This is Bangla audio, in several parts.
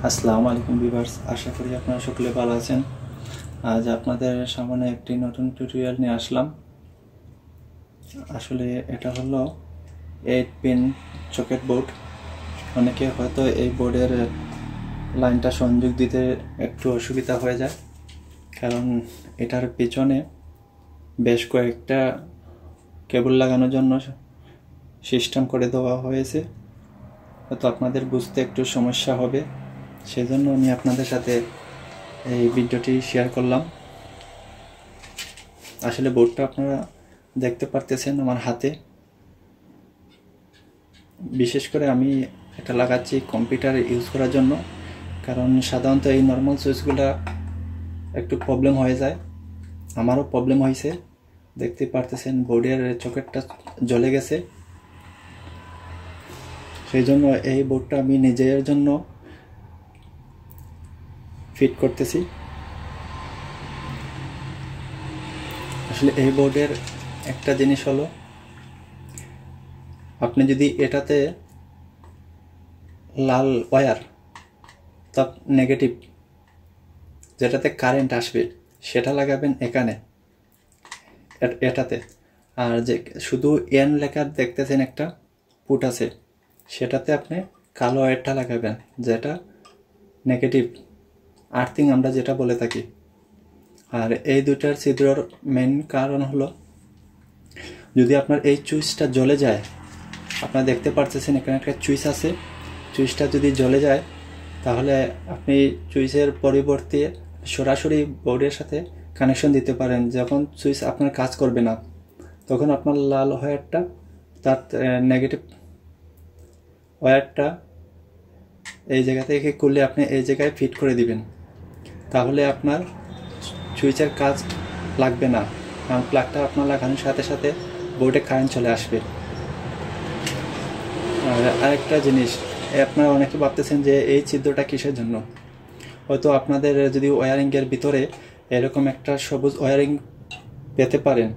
আসসালামু আলাইকুম ভিউয়ার্স, আশা করি আপনারা সকলে ভালো আছেন। আজ আপনাদের সামনে একটি নতুন টিউটোরিয়াল নিয়ে আসলাম। আসলে এটা হলো 8 পিন সকেট বোর্ড। অনেকে হয়তো এই বোর্ডের লাইনটা সংযোগ দিতে একটু অসুবিধা হয়ে যায়, কারণ এটার পিছনে বেশ কয়েকটা কেবল লাগানোর জন্য সিস্টেম করে দেওয়া হয়েছে। হয়তো আপনাদের বুঝতে একটু সমস্যা হবে, সেজন্য আমি আপনাদের সাথে এই ভিডিওটি শেয়ার করলাম। আসলে বোর্ডটা আপনারা দেখতে পারতেছেন আমার হাতে। বিশেষ করে আমি এটা লাগাচ্ছি কম্পিউটার ইউজ করার জন্য, কারণ সাধারণত এই নর্মাল সুইচগুলো একটু প্রবলেম হয়ে যায়। আমারও প্রবলেম হয়েছে, দেখতে পারতেছেন বোর্ডের সকেটটা জ্বলে গেছে। সেই জন্য এই বোর্ডটা আমি নিজের জন্য ফিট করতেছি। আসলে এই বোর্ডের একটা জিনিস হলো, আপনি যদি এটাতে লাল ওয়্যার অর্থাৎ নেগেটিভ, যেটাতে কারেন্ট আসবে, সেটা লাগাবেন এখানে এটাতে। আর যে শুধু এন লেখা দেখতেছেন একটা পুট আছে, সেটাতে আপনি কালো ওয়্যারটা লাগাবেন, যেটা নেগেটিভ আর্থিং আমরা যেটা বলে থাকি। আর এই দুটার ছিদ্রর মেন কারণ হলো, যদি আপনার এই সুইচটা জ্বলে যায়, আপনারা দেখতে পারতেছেন এখানে একটা সুইচ আছে, সুইচটা যদি জ্বলে যায় তাহলে আপনি সুইচের পরিবর্তে সরাসরি বোর্ডের সাথে কানেকশন দিতে পারেন। যখন সুইচ আপনার কাজ করবে না, তখন আপনার লাল ওয়্যারটা, তার নেগেটিভ ওয়্যারটা এই জায়গা থেকে করলে আপনি এই জায়গায় ফিট করে দিবেন, তাহলে আপনার সুইচের কাজ লাগবে না, কারণ প্লাগটা আপনার লাগানোর সাথে সাথে বোর্ডে কারেন্ট চলে আসবে। আর আরেকটা জিনিস, আপনারা অনেকে ভাবতেছেন যে এই ছিদ্রটা কিসের জন্য। হয়তো আপনাদের যদি ওয়্যারিংয়ের ভিতরে এরকম একটা সবুজ ওয়্যারিং পেতে পারেন,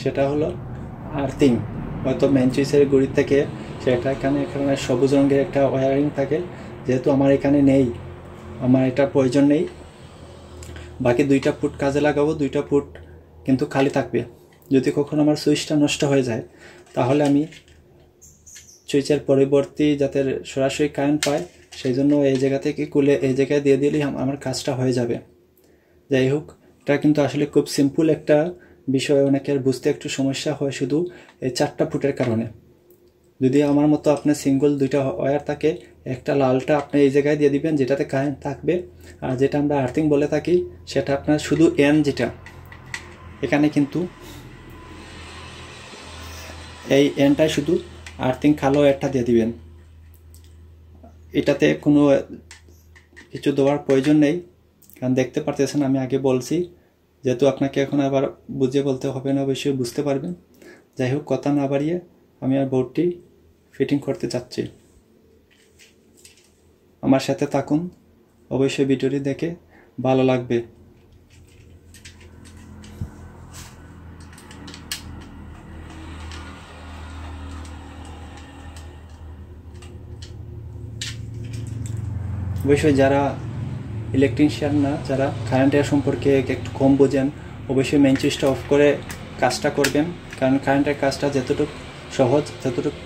সেটা হলো আর্থিং। হয়তো মেন সুইচের গুড়ি থেকে সেটা এখানে সবুজ রঙের একটা ওয়্যারিং থাকে, যেহেতু আমার এখানে নেই, আমার এটা প্রয়োজন নেই। বাকি দুইটা ফুট কাজে লাগাবো, দুইটা ফুট কিন্তু খালি থাকবে। যদি কখনো আমার সুইচটা নষ্ট হয়ে যায়, তাহলে আমি সুইচের পরিবর্তে যাতে সরাসরি কারেন্ট পায়, সেই জন্য এই জায়গা থেকে খুলে এই জায়গায় দিয়ে দিলেই আমার কাজটা হয়ে যাবে। যাই হোক, এটা কিন্তু আসলে খুব সিম্পল একটা বিষয়, অনেকের বুঝতে একটু সমস্যা হয় শুধু এই 4টা ফুটের কারণে। যদি আমার মতো আপনার সিঙ্গল দুইটা ওয়্যার থাকে, একটা লালটা আপনি এই জায়গায় দিয়ে দিবেন যেটাতে কারেন্ট থাকবে, আর যেটা আমরা আর্থিং বলে থাকি সেটা আপনার শুধু এন, যেটা এখানে কিন্তু এই এনটাই শুধু আর্থিং কালো ওয়্যারটা দিয়ে দিবেন। এটাতে কোনো কিছু দেওয়ার প্রয়োজন নেই, কারণ দেখতে পারতেছেন আমি আগে বলছি, যেহেতু আপনাকে এখন আবার বুঝিয়ে বলতে হবে না, অবশ্যই বুঝতে পারবেন। যাই হোক, কথা না বাড়িয়ে আমি আর বোর্ডটি ফিটিং করতে চাচ্ছি। আমার সাথে থাকুন, অবশ্যই ভিডিওটি দেখে ভালো লাগবে। অবশ্যই যারা ইলেকট্রিশিয়ান না, যারা কারেন্টের সম্পর্কে একটু কম বোঝেন, অবশ্যই মেইন সুইচটা অফ করে কাজটা করবেন, কারণ কারেন্টের কাজটা যতটুকু সহজ ততটুকু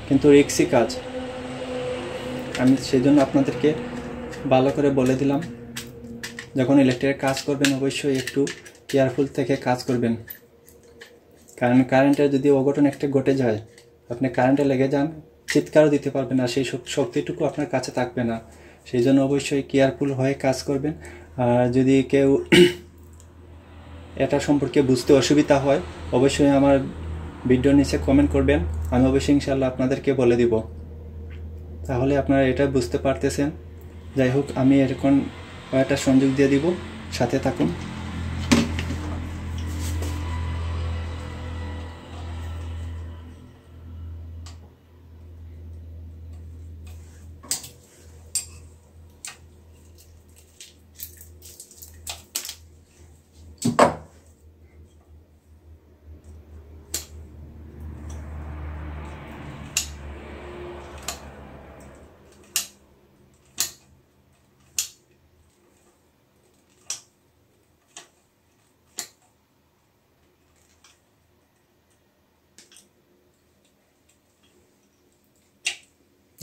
কিন্তু রিস্কি কাজ। আমি সেই জন্য আপনাদেরকে ভালো করে বলে দিলাম, যখন ইলেকট্রিকের কাজ করবেন অবশ্যই একটু কেয়ারফুল থেকে কাজ করবেন, কারণ কারেন্টের যদি অঘটন একটা ঘটে যায়, আপনি কারেন্টে লেগে যান, চিৎকারও দিতে পারবেন না, সেই শক্তিটুকু আপনার কাছে থাকবে না। সেই জন্য অবশ্যই কেয়ারফুল হয়ে কাজ করবেন। আর যদি কেউ এটা সম্পর্কে বুঝতে অসুবিধা হয়, অবশ্যই আমার ভিডিওর নিচে কমেন্ট করবেন, আমি অবশ্যই ইনশাআল্লাহ আপনাদেরকে বলে দিব, তাহলে আপনারা এটা বুঝতে পারতেছেন। যাই হোক, আমি এরকম একটা সংযোগ দিয়ে দিব, সাথে থাকুন।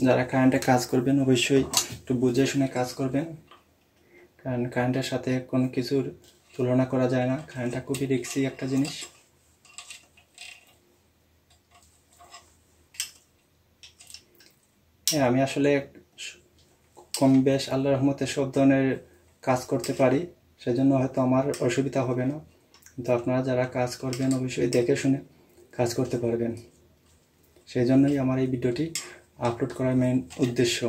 যারা কারেন্টে কাজ করবেন অবশ্যই একটু বুঝে শুনে কাজ করবেন, কারণ কারেন্টের সাথে কোনো কিছুর তুলনা করা যায় না। কারেন্টটা খুবই রিস্কি একটা জিনিস। হ্যাঁ, আমি আসলে কম বেশ আল্লাহর রহমতে সব ধরনের কাজ করতে পারি, সেজন্য হয়তো আমার অসুবিধা হবে না। কিন্তু আপনারা যারা কাজ করবেন অবশ্যই দেখে শুনে কাজ করতে পারবেন। সেই জন্যই আমার এই ভিডিওটি আপলোড করার মেইন উদ্দেশ্য।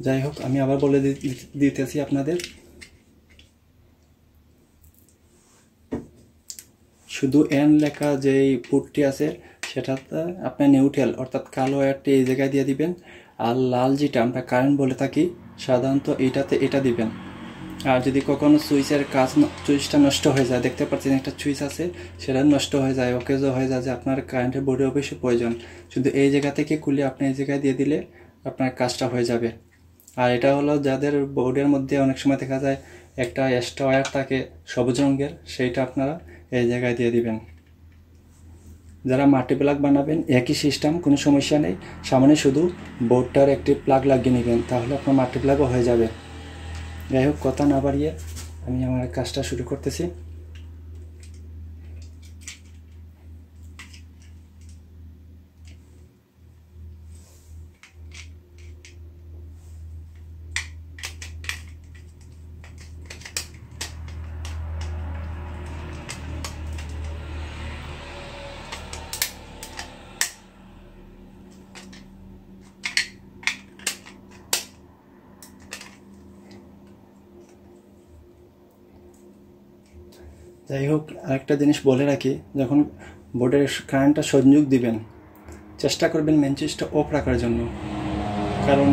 যাই হোক, আমি আবার বলে দিতেছি আপনাদের, শুধু এন লেখা যেই পুটটি আছে সেটাতে আপনি নিউট্রাল অর্থাৎ কালো ওয়্যারটি এই জায়গায় দিয়ে দিবেন, আর লাল যেটা আমরা কারেন্ট বলে থাকি সাধারণত এইটাতে এটা দিবেন। আর যদি কখনো সুইচটা নষ্ট হয়ে যায়, দেখতে পাচ্ছেন একটা সুইচ আছে সেটা নষ্ট হয়ে যায়, অকেজো হয়ে যায়, যে আপনার কারেন্টের বোর্ডে অবশ্যই প্রয়োজন, শুধু এই জায়গা থেকে খুলে আপনি এই জায়গায় দিয়ে দিলে আপনার কাজটা হয়ে যাবে। আর এটা হলো যাদের বোর্ডের মধ্যে অনেক সময় দেখা যায় একটা এক্সট্রা ওয়্যার থাকে সবুজ রঙের, সেইটা আপনারা এই জায়গায় দিয়ে দিবেন। যারা মাল্টি প্লাগ বানাবেন একই সিস্টেম, কোনো সমস্যা নেই, সামনে শুধু বোর্ডটার একটি প্লাগ লাগিয়ে নেবেন, তাহলে আপনার মাল্টি প্লাগও হয়ে যাবে। যাই হোক, কথা না বাড়িয়ে আমি আমার কাজটা শুরু করতেছি। যাই হোক, আরেকটা জিনিস বলে রাখি, যখন বোর্ডের কারেন্টটা সংযোগ দিবেন চেষ্টা করবেন মেন সুইচটা অফ রাখার জন্য, কারণ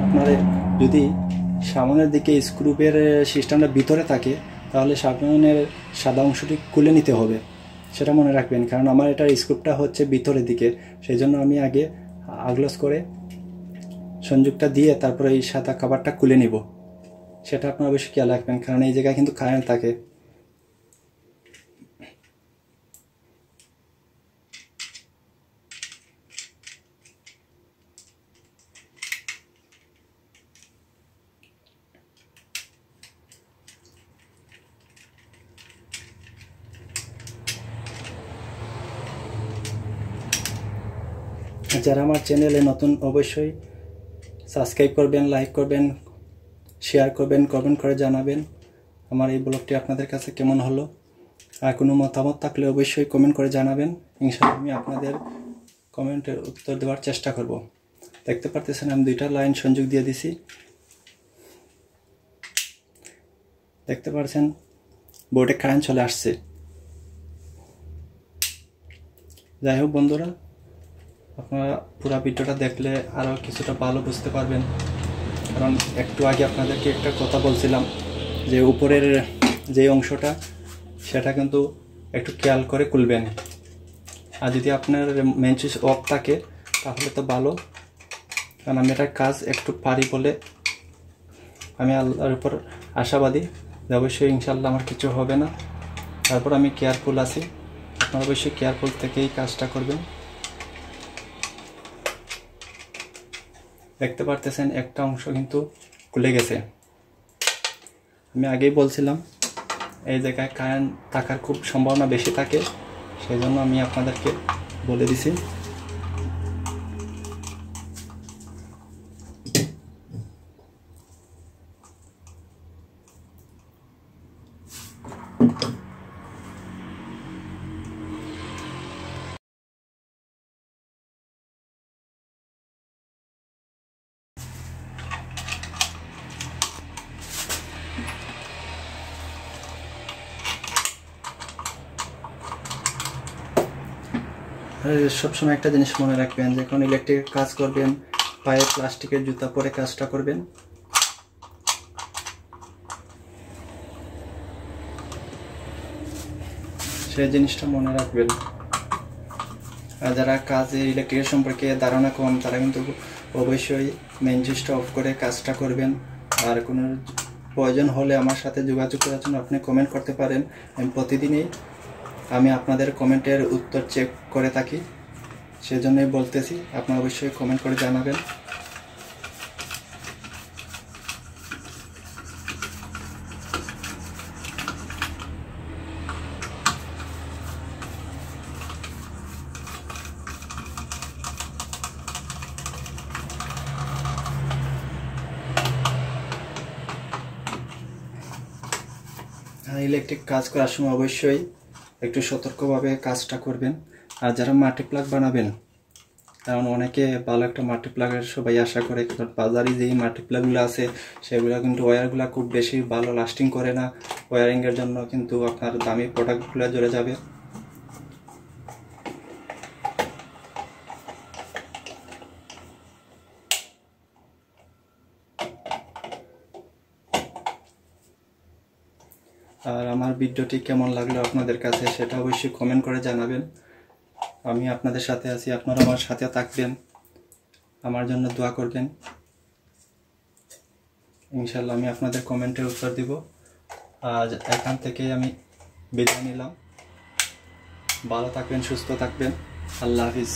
আপনাদের যদি সামনের দিকে স্ক্রুপের সিস্টেমটা ভিতরে থাকে তাহলে সামনের সাদা অংশটি খুলে নিতে হবে, সেটা মনে রাখবেন। কারণ আমার এটার স্ক্রুপটা হচ্ছে ভিতরের দিকে, সেই জন্য আমি আগে আগলস করে সংযোগটা দিয়ে তারপরে এই সাদা কাভারটা খুলে নিব, সেটা আপনারা অবশ্যই খেয়াল রাখবেন, কারণ এই জায়গায় কিন্তু কারেন্ট থাকে। যারা আমার চ্যানেলে নতুন অবশ্যই সাবস্ক্রাইব করবেন, লাইক করবেন, শেয়ার করবেন, কমেন্ট করে জানাবেন আমার এই ব্লগটি আপনাদের কাছে কেমন হলো। আর কোনো মতামত থাকলে অবশ্যই কমেন্ট করে জানাবেন, ইনশাআল্লাহ আমি আপনাদের কমেন্টের উত্তর দেওয়ার চেষ্টা করব। দেখতে পারতেছেন আমি দুইটা লাইন সংযোগ দিয়ে দিছি, দেখতে পাচ্ছেন বোর্ডে কারেন্ট চলে আসছে। যাই হোক বন্ধুরা, আপনারা পুরো ভিডিওটা দেখলে আরও কিছুটা ভালো বুঝতে পারবেন, কারণ একটু আগে আপনাদেরকে একটা কথা বলছিলাম যে উপরের যে অংশটা সেটা কিন্তু একটু খেয়াল করে খুলবেন, আর যদি আপনার মেন সুইচ অফ থাকে তাহলে তো ভালো, কারণ আমি এটার কাজ একটু পারি বলে আমি আল্লাহর উপর আশাবাদী যে অবশ্যই ইনশাআল্লাহ আমার কিছু হবে না। তারপর আমি কেয়ারফুল আছি, আপনারা অবশ্যই কেয়ারফুল থেকেই কাজটা করবেন। দেখতে পারতেছেন একটা অংশ কিন্তু খুলে গেছে। আমি আগেই বলছিলাম এই জায়গায় কারেন্ট থাকার খুব সম্ভাবনা বেশি থাকে, সেই জন্য আমি আপনাদেরকে বলে দিছি। সবসময় একটা জিনিস মনে রাখবেন, যখন ইলেকট্রিক কাজ করবেন পায়ে প্লাস্টিকের জুতা পরে কাজটা করবেন, সেই জিনিসটা মনে রাখবেন। আর যারা কাজে ইলেকট্রিকের সম্পর্কে ধারণা কম তারা কিন্তু অবশ্যই মেইন সুইচটা অফ করে কাজটা করবেন। আর কোনো প্রয়োজন হলে আমার সাথে যোগাযোগ করার জন্য আপনি কমেন্ট করতে পারেন। আমি প্রতিদিনই আপনাদের কমেন্টের উত্তর চেক করে থাকি, সেজন্যই বলতেছি আপনারা অবশ্যই কমেন্ট করে জানাবেন। ইলেকট্রিক কাজ করার সময় অবশ্যই একটু সতর্কভাবে কাজটা করবেন। আর যারা মাল্টি প্লাগ বানাবেন, কারণ অনেকে ভালো একটা মাল্টি প্লাগের সবাই আশা করে, কারণ বাজারে যেই মাল্টি প্লাগগুলো আছে সেগুলো কিন্তু ওয়্যারগুলো খুব বেশি ভালো লাস্টিং করে না। ওয়্যারিংয়ের জন্য কিন্তু আপনার দামি প্রোডাক্টগুলো জ্বলে যাবে। আর আমার ভিডিওটি কেমন লাগলো আপনাদের কাছে সেটা অবশ্যই কমেন্ট করে জানাবেন। আমি আপনাদের সাথে আছি, আপনারা আমার সাথে থাকবেন, আমার জন্য দোয়া করবেন। ইনশাল্লাহ আমি আপনাদের কমেন্টের উত্তর দিব। আজ এখান থেকে আমি বিদায় নিলাম। ভালো থাকবেন, সুস্থ থাকবেন। আল্লাহ হাফিজ।